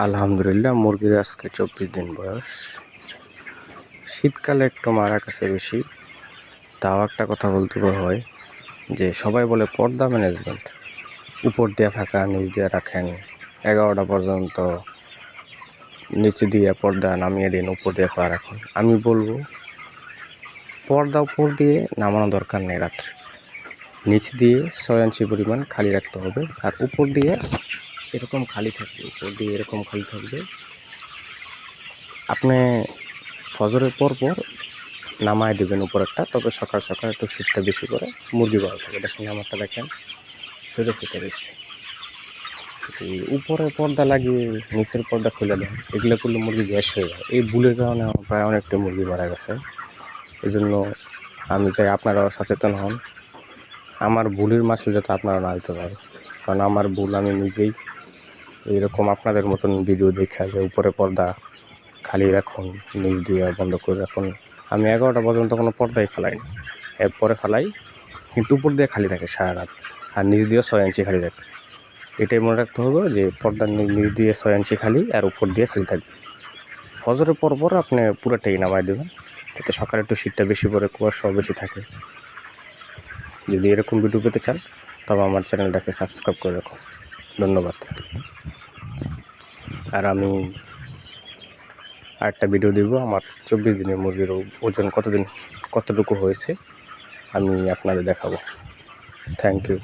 আলহামদুলিল্লাহ, মুরগির আজকে 24 দিন বয়স। শীতকালে একটু মারা কাছে বেশি। তাও একটা কথা বলতে হয় যে সবাই বলে পর্দা ম্যানেজমেন্ট, উপর দিয়ে থাকা নিচ দিয়ে রাখেন, 11টা পর্যন্ত নিচে দিয়ে পর্দা নামিয়ে দিন, উপর দিয়ে খোলা রাখুন। আমি বলবো পর্দা উপর দিয়ে নামানো দরকার নেই, রাত্রে নিচ দিয়ে 6 ইঞ্চি পরিমাণ খালি রাখতে হবে, আর উপর দিয়ে এরকম খালি থাকবে, উপর দিয়ে এরকম খালি থাকবে। আপনি ফজরের পর নামায় দেবেন উপর একটা, তবে সকাল সকাল একটু শীতটা বেশি করে মুরগি ভালো থাকে। দেখেন আমারটা দেখেন, ছোটো ছোটো বেশি। উপরে পর্দা লাগিয়ে নিচের পর্দা খুলে দেন, এগুলো করলে মুরগি গ্যাস হয়ে যায়। এই ভুলের কারণে আমার প্রায় অনেকটা মুরগি মারা গেছে। এই জন্য আমি চাই আপনারাও সচেতন হন, আমার ভুলের মাসুল যাতে আপনারা না দিতে পারেন। কারণ আমার ভুল, আমি নিজেই এইরকম আপনাদের মতন ভিডিও দেখা যে উপরে পর্দা খালি রাখুন, নিচ দিয়ে বন্ধ করে রাখুন। আমি 11টা পর্যন্ত কোনো পর্দাই ফেলাই না, এরপরে ফেলাই, কিন্তু উপর দিয়ে খালি থাকে সারা রাত, আর নিচ দিয়ে 6 ইঞ্চি খালি থাকে। এটাই মনে রাখতে হবে যে পর্দার নিচ দিয়ে 6 ইঞ্চি খালি, আর উপর দিয়ে খালি থাকবে। ফজরের পর আপনি পুরোটাই নামাই দেবেন, যাতে সকালে একটু শীতটা বেশি পড়ে, কুয়াশাও বেশি থাকে। যদি এরকম ভিডিও পেতে চান তবে আমার চ্যানেলটাকে সাবস্ক্রাইব করে রাখুন। ধন্যবাদ। আর আমি আরেকটা ভিডিও দিব, আমার 24 দিনের মুরগির ওজন কতটুকু হয়েছে আমি আপনাদের দেখাবো। Thank you.